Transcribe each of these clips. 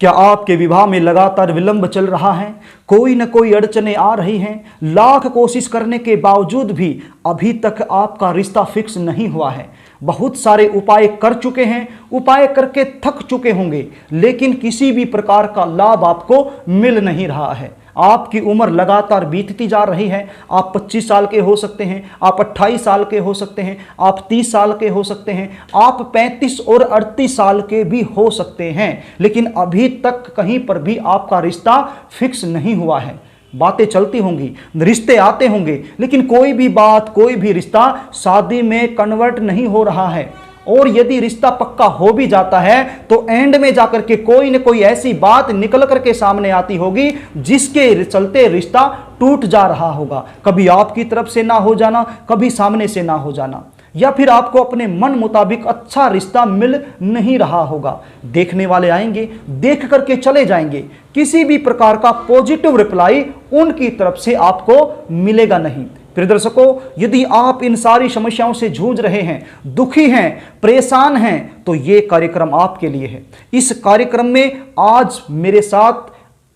क्या आपके विवाह में लगातार विलंब चल रहा है? कोई न कोई अड़चने आ रही हैं? लाख कोशिश करने के बावजूद भी अभी तक आपका रिश्ता फिक्स नहीं हुआ है। बहुत सारे उपाय कर चुके हैं, उपाय करके थक चुके होंगे, लेकिन किसी भी प्रकार का लाभ आपको मिल नहीं रहा है। आपकी उम्र लगातार बीतती जा रही है। आप 25 साल के हो सकते हैं, आप 28 साल के हो सकते हैं, आप 30 साल के हो सकते हैं, आप 35 और 38 साल के भी हो सकते हैं, लेकिन अभी तक कहीं पर भी आपका रिश्ता फिक्स नहीं हुआ है। बातें चलती होंगी, रिश्ते आते होंगे, लेकिन कोई भी बात, कोई भी रिश्ता शादी में कन्वर्ट नहीं हो रहा है। और यदि रिश्ता पक्का हो भी जाता है तो एंड में जाकर के कोई न कोई ऐसी बात निकल करके सामने आती होगी जिसके चलते रिश्ता टूट जा रहा होगा। कभी आपकी तरफ से ना हो जाना, कभी सामने से ना हो जाना, या फिर आपको अपने मन मुताबिक अच्छा रिश्ता मिल नहीं रहा होगा। देखने वाले आएंगे, देख करके चले जाएंगे, किसी भी प्रकार का पॉजिटिव रिप्लाई उनकी तरफ से आपको मिलेगा नहीं। प्रिय दर्शकों, यदि आप इन सारी समस्याओं से जूझ रहे हैं, दुखी हैं, परेशान हैं, तो ये कार्यक्रम आपके लिए है। इस कार्यक्रम में आज मेरे साथ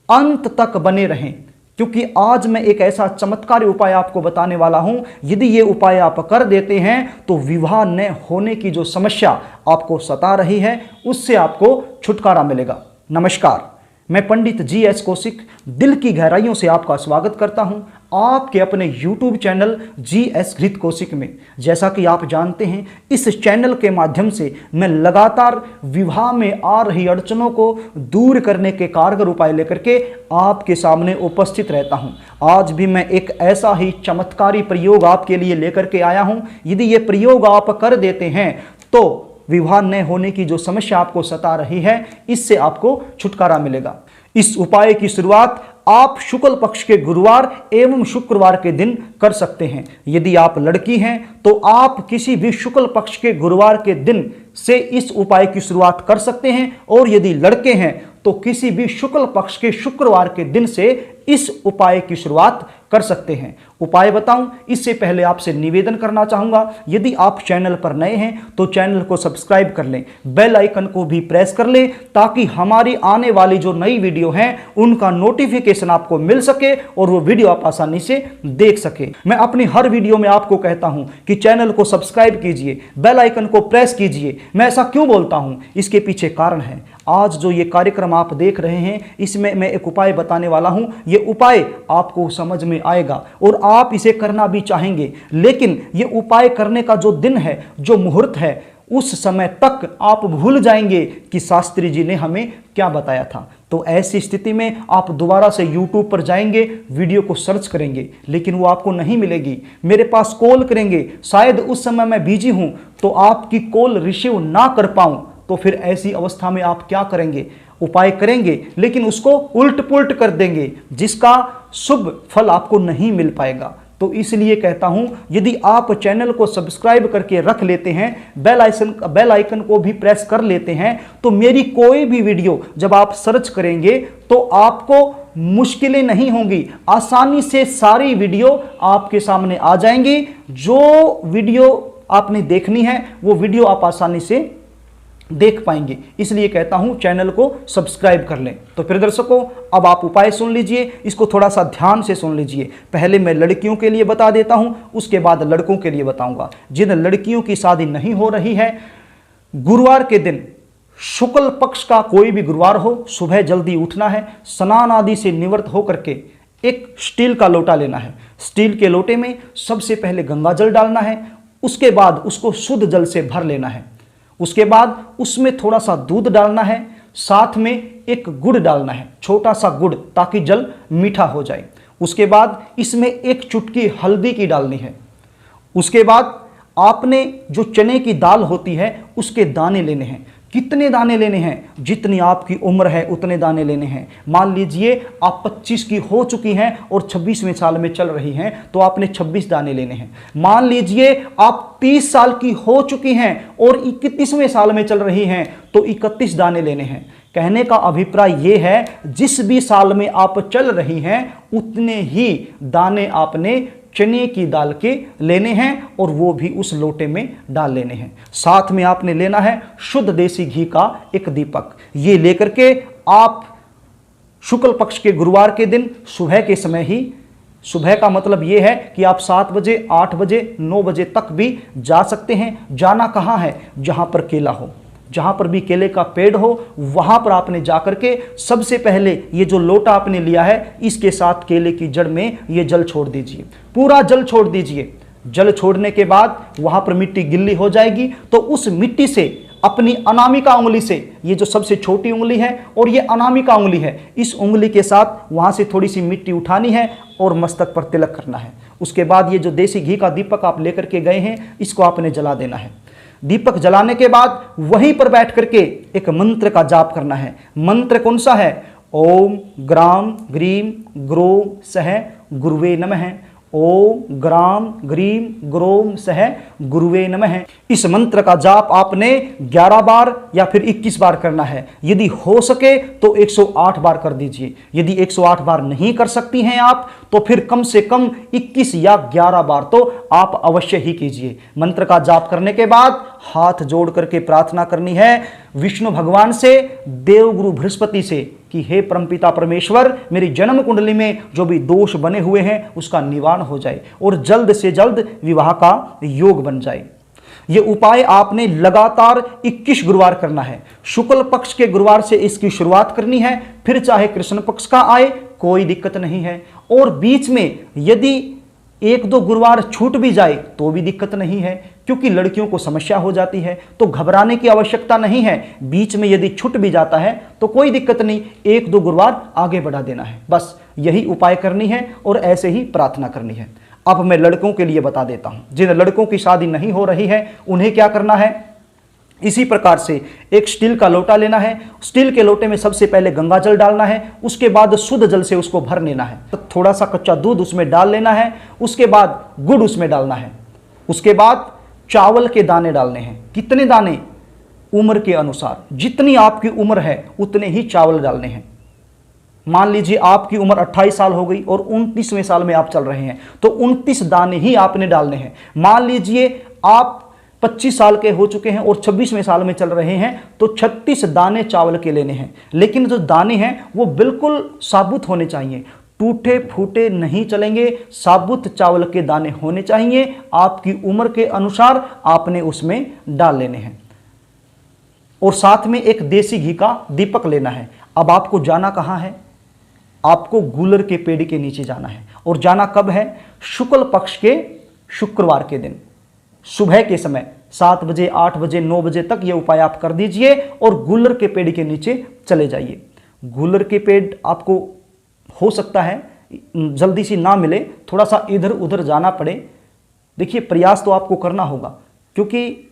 अंत तक बने रहें, क्योंकि आज मैं एक ऐसा चमत्कारी उपाय आपको बताने वाला हूं। यदि ये उपाय आप कर देते हैं तो विवाह न होने की जो समस्या आपको सता रही है उससे आपको छुटकारा मिलेगा। नमस्कार, मैं पंडित GS कौशिक दिल की गहराइयों से आपका स्वागत करता हूं आपके अपने YouTube चैनल GS घृत कौशिक में। जैसा कि आप जानते हैं, इस चैनल के माध्यम से मैं लगातार विवाह में आ रही अड़चनों को दूर करने के कारगर उपाय लेकर के आपके सामने उपस्थित रहता हूं। आज भी मैं एक ऐसा ही चमत्कारी प्रयोग आपके लिए लेकर के आया हूं। यदि ये प्रयोग आप कर देते हैं तो विवाह न होने की जो समस्या आपको सता रही है, इससे आपको छुटकारा मिलेगा। इस उपाय की शुरुआत आप शुक्ल पक्ष के गुरुवार एवं शुक्रवार के दिन कर सकते हैं। यदि आप लड़की हैं तो आप किसी भी शुक्ल पक्ष के गुरुवार के दिन से इस उपाय की शुरुआत कर सकते हैं, और यदि लड़के हैं तो किसी भी शुक्ल पक्ष के शुक्रवार के दिन से इस उपाय की शुरुआत कर सकते हैं। उपाय बताऊं इससे पहले आपसे निवेदन करना चाहूंगा, यदि आप चैनल पर नए हैं तो चैनल को सब्सक्राइब कर लें, बेल आइकन को भी प्रेस कर लें, ताकि हमारी आने वाली जो नई वीडियो हैं उनका नोटिफिकेशन आपको मिल सके और वो वीडियो आप आसानी से देख सके। मैं अपनी हर वीडियो में आपको कहता हूं कि चैनल को सब्सक्राइब कीजिए, बेल आइकन को प्रेस कीजिए। मैं ऐसा क्यों बोलता हूं, इसके पीछे कारण है। आज जो ये कार्यक्रम आप देख रहे हैं, इसमें मैं एक उपाय बताने वाला हूं। ये उपाय आपको समझ में आएगा और आप इसे करना भी चाहेंगे, लेकिन ये उपाय करने का जो दिन है, जो मुहूर्त है, उस समय तक आप भूल जाएंगे कि शास्त्री जी ने हमें क्या बताया था। तो ऐसी स्थिति में आप दोबारा से YouTube पर जाएंगे, वीडियो को सर्च करेंगे, लेकिन वो आपको नहीं मिलेगी। मेरे पास कॉल करेंगे, शायद उस समय मैं बिजी हूं तो आपकी कॉल रिसीव ना कर पाऊं, तो फिर ऐसी अवस्था में आप क्या करेंगे? उपाय करेंगे लेकिन उसको उल्ट पुल्ट कर देंगे, जिसका शुभ फल आपको नहीं मिल पाएगा। तो इसलिए कहता हूं, यदि आप चैनल को सब्सक्राइब करके रख लेते हैं, बेल आइकन को भी प्रेस कर लेते हैं, तो मेरी कोई भी वीडियो जब आप सर्च करेंगे तो आपको मुश्किलें नहीं होंगी, आसानी से सारी वीडियो आपके सामने आ जाएंगी। जो वीडियो आपने देखनी है वो वीडियो आप आसानी से देख पाएंगे। इसलिए कहता हूं चैनल को सब्सक्राइब कर लें। तो प्रिय दर्शकों, अब आप उपाय सुन लीजिए, इसको थोड़ा सा ध्यान से सुन लीजिए। पहले मैं लड़कियों के लिए बता देता हूं, उसके बाद लड़कों के लिए बताऊंगा। जिन लड़कियों की शादी नहीं हो रही है, गुरुवार के दिन, शुक्ल पक्ष का कोई भी गुरुवार हो, सुबह जल्दी उठना है, स्नान आदि से निवृत्त होकर के एक स्टील का लोटा लेना है। स्टील के लोटे में सबसे पहले गंगा जल डालना है, उसके बाद उसको शुद्ध जल से भर लेना है। उसके बाद उसमें थोड़ा सा दूध डालना है, साथ में एक गुड़ डालना है, छोटा सा गुड़, ताकि जल मीठा हो जाए। उसके बाद इसमें एक चुटकी हल्दी की डालनी है। उसके बाद आपने जो चने की दाल होती है उसके दाने लेने हैं। कितने दाने लेने हैं? जितनी आपकी उम्र है उतने दाने लेने हैं। मान लीजिए आप 25 की हो चुकी हैं और 26वें साल में चल रही हैं, तो आपने 26 दाने लेने हैं। मान लीजिए आप 30 साल की हो चुकी हैं और 31वें साल में चल रही हैं, तो 31 दाने लेने हैं। कहने का अभिप्राय यह है, जिस भी साल में आप चल रही हैं उतने ही दाने आपने चने की दाल के लेने हैं और वो भी उस लोटे में डाल लेने हैं। साथ में आपने लेना है शुद्ध देसी घी का एक दीपक। ये लेकर के आप शुक्ल पक्ष के गुरुवार के दिन सुबह के समय ही, सुबह का मतलब यह है कि आप 7 बजे, 8 बजे, 9 बजे तक भी जा सकते हैं। जाना कहाँ है? जहां पर केला हो, जहां पर भी केले का पेड़ हो, वहां पर आपने जाकर के सबसे पहले ये जो लोटा आपने लिया है, इसके साथ केले की जड़ में ये जल छोड़ दीजिए, पूरा जल छोड़ दीजिए। जल छोड़ने के बाद वहां पर मिट्टी गिल्ली हो जाएगी, तो उस मिट्टी से अपनी अनामिका उंगली से, ये जो सबसे छोटी उंगली है और ये अनामिका उंगली है, इस उंगली के साथ वहां से थोड़ी सी मिट्टी उठानी है और मस्तक पर तिलक करना है। उसके बाद ये जो देसी घी का दीपक आप लेकर के गए हैं, इसको आपने जला देना है। दीपक जलाने के बाद वहीं पर बैठ करके एक मंत्र का जाप करना है। मंत्र कौन सा है? ओम ग्राम ग्रीम ग्रोम सह गुरुवे नमः। ओम ग्राम ग्रीम ग्रोम सह गुरुवे नमः। इस मंत्र का जाप आपने 11 बार या फिर 21 बार करना है। यदि हो सके तो 108 बार कर दीजिए। यदि 108 बार नहीं कर सकती हैं आप, तो फिर कम से कम 21 या 11 बार तो आप अवश्य ही कीजिए। मंत्र का जाप करने के बाद हाथ जोड़ करके प्रार्थना करनी है विष्णु भगवान से, देवगुरु बृहस्पति से कि हे परमपिता परमेश्वर, मेरी जन्म कुंडली में जो भी दोष बने हुए हैं उसका निवारण हो जाए और जल्द से जल्द विवाह का योग बन जाए। ये उपाय आपने लगातार 21 गुरुवार करना है। शुक्ल पक्ष के गुरुवार से इसकी शुरुआत करनी है, फिर चाहे कृष्ण पक्ष का आए कोई दिक्कत नहीं है। और बीच में यदि 1-2 गुरुवार छूट भी जाए तो भी दिक्कत नहीं है, क्योंकि लड़कियों को समस्या हो जाती है, तो घबराने की आवश्यकता नहीं है। बीच में यदि छूट भी जाता है तो कोई दिक्कत नहीं, 1-2 गुरुवार आगे बढ़ा देना है। बस यही उपाय करनी है और ऐसे ही प्रार्थना करनी है। अब मैं लड़कों के लिए बता देता हूं, जिन लड़कों की शादी नहीं हो रही है उन्हें क्या करना है। इसी प्रकार से एक स्टील का लोटा लेना है। स्टील के लोटे में सबसे पहले गंगा जल डालना है, उसके बाद शुद्ध जल से उसको भर लेना है। तो थोड़ा सा कच्चा दूध उसमें डाल लेना है, उसके बाद गुड़ उसमें डालना है, उसके बाद चावल के दाने डालने हैं। कितने दाने? उम्र के अनुसार, जितनी आपकी उम्र है उतने ही चावल डालने हैं। मान लीजिए आपकी उम्र 28 साल हो गई और 29वें साल में आप चल रहे हैं, तो 29 दाने ही आपने डालने हैं। मान लीजिए आप 25 साल के हो चुके हैं और 26वें साल में चल रहे हैं, तो 36 दाने चावल के लेने हैं। लेकिन जो दाने हैं वो बिल्कुल साबुत होने चाहिए, टूटे फूटे नहीं चलेंगे, साबुत चावल के दाने होने चाहिए। आपकी उम्र के अनुसार आपने उसमें डाल लेने हैं। और साथ में एक देसी घी का दीपक लेना है। अब आपको जाना कहाँ है? आपको गूलर के पेड़ के नीचे जाना है। और जाना कब है? शुक्ल पक्ष के शुक्रवार के दिन सुबह के समय 7 बजे, 8 बजे, 9 बजे तक ये उपाय आप कर दीजिए और गूलर के पेड़ के नीचे चले जाइए। गूलर के पेड़ आपको हो सकता है जल्दी से ना मिले, थोड़ा सा इधर उधर जाना पड़े। देखिए, प्रयास तो आपको करना होगा, क्योंकि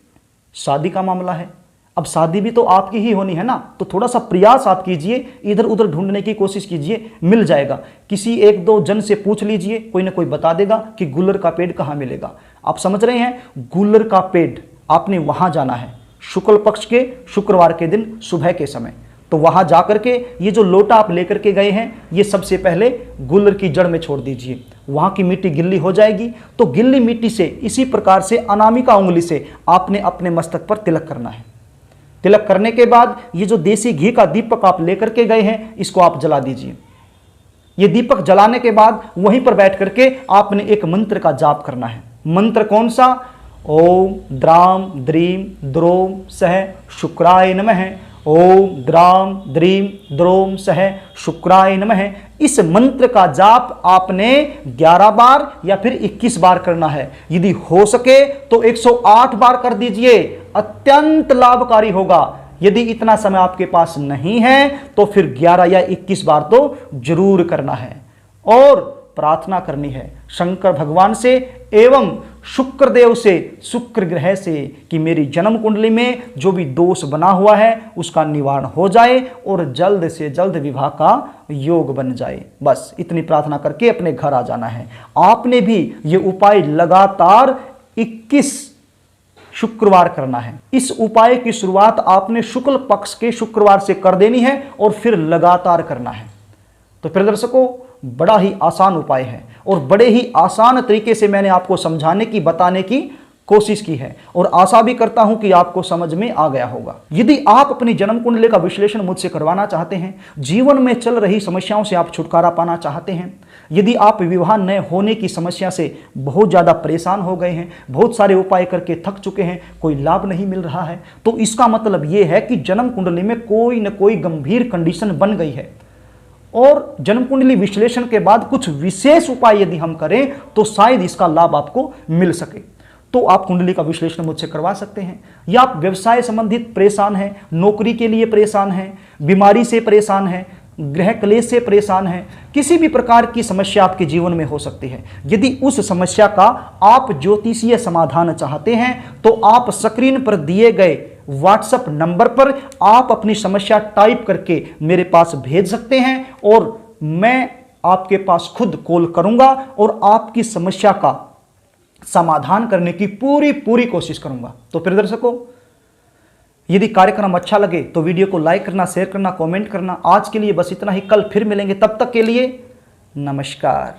शादी का मामला है। अब शादी भी तो आपकी ही होनी है ना, तो थोड़ा सा प्रयास आप कीजिए, इधर उधर ढूंढने की कोशिश कीजिए, मिल जाएगा। किसी 1-2 जन से पूछ लीजिए, कोई ना कोई बता देगा कि गूलर का पेड़ कहाँ मिलेगा। आप समझ रहे हैं? गूलर का पेड़ आपने वहां जाना है शुक्ल पक्ष के शुक्रवार के दिन सुबह के समय। तो वहां जाकर के ये जो लोटा आप लेकर के गए हैं, ये सबसे पहले गूलर की जड़ में छोड़ दीजिए। वहां की मिट्टी गिल्ली हो जाएगी, तो गिल्ली मिट्टी से इसी प्रकार से अनामिका उंगली से आपने अपने मस्तक पर तिलक करना है। तिलक करने के बाद ये जो देसी घी का दीपक आप लेकर के गए हैं, इसको आप जला दीजिए। ये दीपक जलाने के बाद वहीं पर बैठ करके आपने एक मंत्र का जाप करना है। मंत्र कौन सा? ओम द्राम द्रीम द्रोम सह शुक्राय नमः। ओम द्राम द्रीम द्रोम सह शुक्राय नमः। इस मंत्र का जाप आपने 11 बार या फिर 21 बार करना है। यदि हो सके तो 108 बार कर दीजिए, अत्यंत लाभकारी होगा। यदि इतना समय आपके पास नहीं है तो फिर 11 या 21 बार तो जरूर करना है। और प्रार्थना करनी है शंकर भगवान से एवं शुक्रदेव से, शुक्र ग्रह से, कि मेरी जन्म कुंडली में जो भी दोष बना हुआ है उसका निवारण हो जाए और जल्द से जल्द विवाह का योग बन जाए। बस इतनी प्रार्थना करके अपने घर आ जाना है। आपने भी ये उपाय लगातार 21 शुक्रवार करना है। इस उपाय की शुरुआत आपने शुक्ल पक्ष के शुक्रवार से कर देनी है और फिर लगातार करना है। तो प्रिय दर्शकों, बड़ा ही आसान उपाय है और बड़े ही आसान तरीके से मैंने आपको समझाने की, बताने की कोशिश की है और आशा भी करता हूं कि आपको समझ में आ गया होगा। यदि आप अपनी जन्म कुंडली का विश्लेषण मुझसे करवाना चाहते हैं, जीवन में चल रही समस्याओं से आप छुटकारा पाना चाहते हैं, यदि आप विवाह न होने की समस्या से बहुत ज़्यादा परेशान हो गए हैं, बहुत सारे उपाय करके थक चुके हैं, कोई लाभ नहीं मिल रहा है, तो इसका मतलब ये है कि जन्म कुंडली में कोई न कोई गंभीर कंडीशन बन गई है और जन्म कुंडली विश्लेषण के बाद कुछ विशेष उपाय यदि हम करें तो शायद इसका लाभ आपको मिल सके। तो आप कुंडली का विश्लेषण मुझसे करवा सकते हैं। या आप व्यवसाय संबंधित परेशान हैं, नौकरी के लिए परेशान हैं, बीमारी से परेशान हैं, गृह क्लेश से परेशान हैं, किसी भी प्रकार की समस्या आपके जीवन में हो सकती है। यदि उस समस्या का आप ज्योतिषीय समाधान चाहते हैं तो आप स्क्रीन पर दिए गए व्हाट्सएप नंबर पर आप अपनी समस्या टाइप करके मेरे पास भेज सकते हैं और मैं आपके पास खुद कॉल करूंगा और आपकी समस्या का समाधान करने की पूरी कोशिश करूंगा। तो प्रिय दर्शकों, यदि कार्यक्रम अच्छा लगे तो वीडियो को लाइक करना, शेयर करना, कमेंट करना। आज के लिए बस इतना ही, कल फिर मिलेंगे, तब तक के लिए नमस्कार।